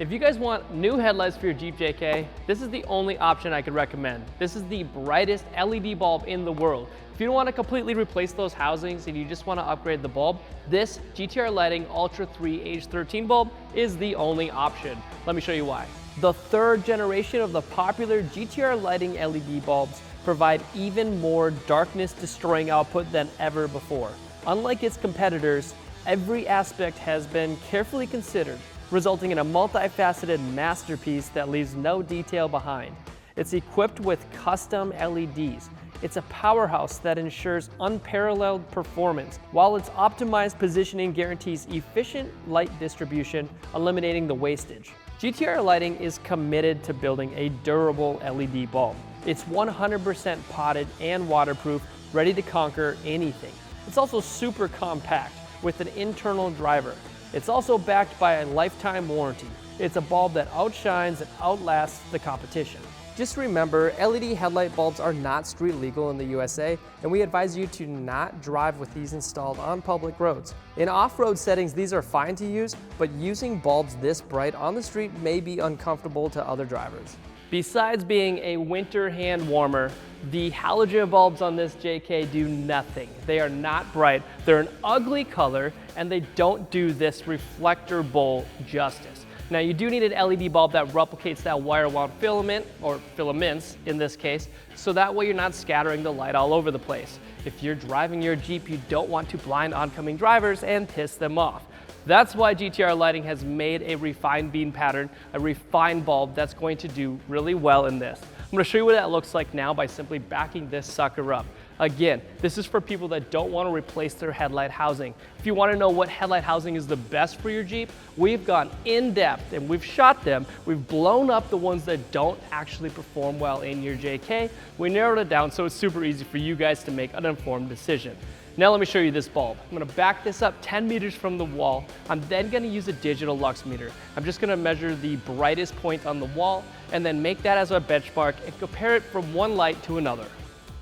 If you guys want new headlights for your Jeep JK, this is the only option I could recommend. This is the brightest LED bulb in the world. If you don't want to completely replace those housings and you just want to upgrade the bulb, this GTR Lighting Ultra 3 H13 bulb is the only option. Let me show you why. The third generation of the popular GTR Lighting LED bulbs provide even more darkness destroying output than ever before. Unlike its competitors, every aspect has been carefully considered, resulting in a multifaceted masterpiece that leaves no detail behind. It's equipped with custom LEDs. It's a powerhouse that ensures unparalleled performance, while its optimized positioning guarantees efficient light distribution, eliminating the wastage. GTR Lighting is committed to building a durable LED bulb. It's 100% potted and waterproof, ready to conquer anything. It's also super compact with an internal driver. It's also backed by a lifetime warranty. It's a bulb that outshines and outlasts the competition. Just remember, LED headlight bulbs are not street legal in the USA, and we advise you to not drive with these installed on public roads. In off-road settings, these are fine to use, but using bulbs this bright on the street may be uncomfortable to other drivers. Besides being a winter hand warmer, the halogen bulbs on this JK do nothing. They are not bright, they're an ugly color, and they don't do this reflector bowl justice. Now you do need an LED bulb that replicates that wire-wound filament, or filaments in this case, so that way you're not scattering the light all over the place. If you're driving your Jeep, you don't want to blind oncoming drivers and piss them off. That's why GTR Lighting has made a refined beam pattern, a refined bulb that's going to do really well in this. I'm going to show you what that looks like now by simply backing this sucker up. Again, this is for people that don't want to replace their headlight housing. If you want to know what headlight housing is the best for your Jeep, we've gone in depth and we've shot them. We've blown up the ones that don't actually perform well in your JK. We narrowed it down so it's super easy for you guys to make an informed decision. Now let me show you this bulb. I'm gonna back this up 10 meters from the wall. I'm then gonna use a digital lux meter. I'm just gonna measure the brightest point on the wall and then make that as a benchmark and compare it from one light to another.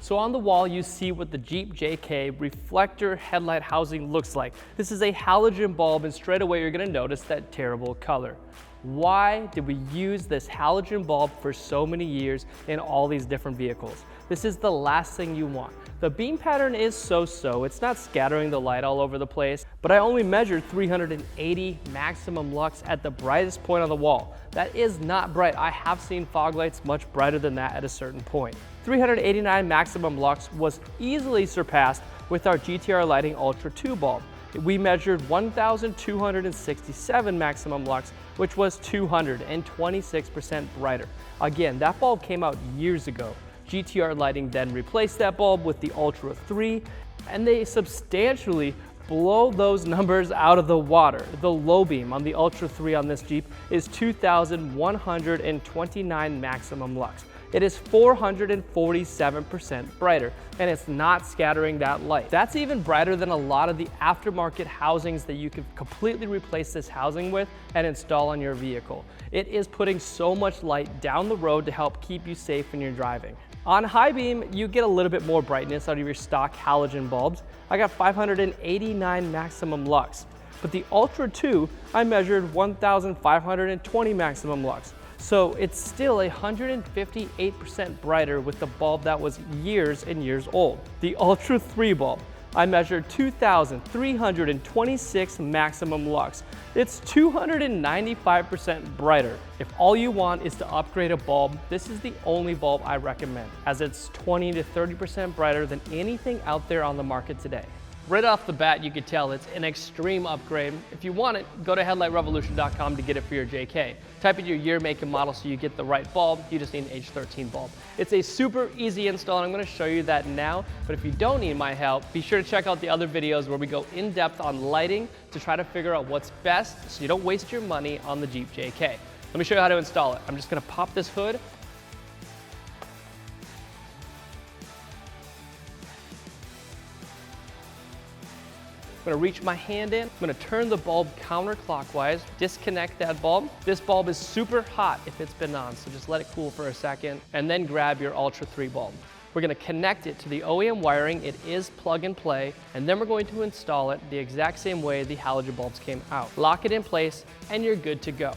So on the wall, you see what the Jeep JK reflector headlight housing looks like. This is a halogen bulb, and straight away you're gonna notice that terrible color. Why did we use this halogen bulb for so many years in all these different vehicles? This is the last thing you want. The beam pattern is so-so. It's not scattering the light all over the place, but I only measured 380 maximum lux at the brightest point on the wall. That is not bright. I have seen fog lights much brighter than that at a certain point. 389 maximum lux was easily surpassed with our GTR Lighting Ultra 2 bulb. We measured 1,267 maximum lux, which was 226% brighter. Again, that bulb came out years ago. GTR Lighting then replaced that bulb with the Ultra 3, and they substantially blow those numbers out of the water. The low beam on the Ultra 3 on this Jeep is 2,129 maximum lux. It is 447% brighter, and it's not scattering that light. That's even brighter than a lot of the aftermarket housings that you could completely replace this housing with and install on your vehicle. It is putting so much light down the road to help keep you safe when you're driving. On high beam, you get a little bit more brightness out of your stock halogen bulbs. I got 589 maximum lux, but the Ultra 2, I measured 1,520 maximum lux. So it's still 158% brighter with the bulb that was years and years old. The Ultra 3 bulb, I measured 2,326 maximum lux. It's 295% brighter. If all you want is to upgrade a bulb, this is the only bulb I recommend, as it's 20 to 30% brighter than anything out there on the market today. Right off the bat, you could tell it's an extreme upgrade. If you want it, go to headlightrevolution.com to get it for your JK. Type in your year, make, and model so you get the right bulb. You just need an H13 bulb. It's a super easy install, and I'm gonna show you that now. But if you don't need my help, be sure to check out the other videos where we go in depth on lighting to try to figure out what's best so you don't waste your money on the Jeep JK. Let me show you how to install it. I'm just gonna pop this hood. I'm gonna reach my hand in, I'm gonna turn the bulb counterclockwise, disconnect that bulb. This bulb is super hot if it's been on, so just let it cool for a second, and then grab your Ultra 3 bulb. We're gonna connect it to the OEM wiring. It is plug and play, and then we're going to install it the exact same way the halogen bulbs came out. Lock it in place, and you're good to go.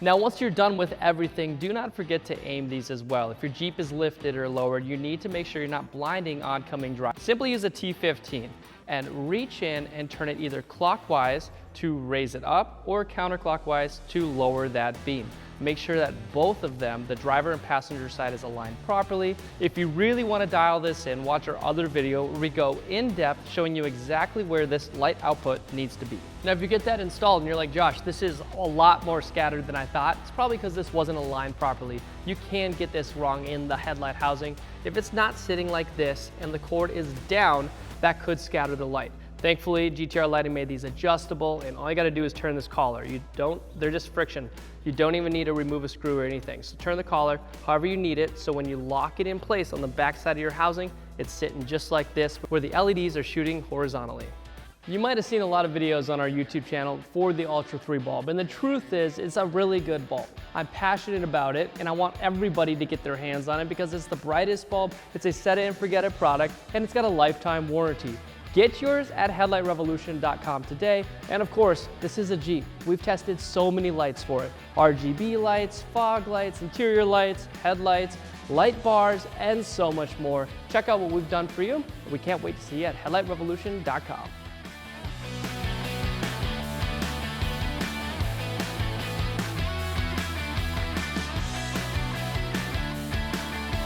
Now, once you're done with everything, do not forget to aim these as well. If your Jeep is lifted or lowered, you need to make sure you're not blinding oncoming drivers. Simply use a T15 and reach in and turn it either clockwise to raise it up or counterclockwise to lower that beam. Make sure that both of them, the driver and passenger side, is aligned properly. If you really want to dial this in, watch our other video where we go in depth showing you exactly where this light output needs to be. Now, if you get that installed and you're like, Josh, this is a lot more scattered than I thought, it's probably because this wasn't aligned properly. You can get this wrong in the headlight housing. If it's not sitting like this and the cord is down, that could scatter the light. Thankfully, GTR Lighting made these adjustable, and all you gotta do is turn this collar. They're just friction. You don't even need to remove a screw or anything. So turn the collar however you need it, so when you lock it in place on the back side of your housing, it's sitting just like this, where the LEDs are shooting horizontally. You might have seen a lot of videos on our YouTube channel for the Ultra 3 bulb, and the truth is, it's a really good bulb. I'm passionate about it, and I want everybody to get their hands on it because it's the brightest bulb, it's a set it and forget it product, and it's got a lifetime warranty. Get yours at headlightrevolution.com today. And of course, this is a Jeep. We've tested so many lights for it. RGB lights, fog lights, interior lights, headlights, light bars, and so much more. Check out what we've done for you. We can't wait to see you at headlightrevolution.com.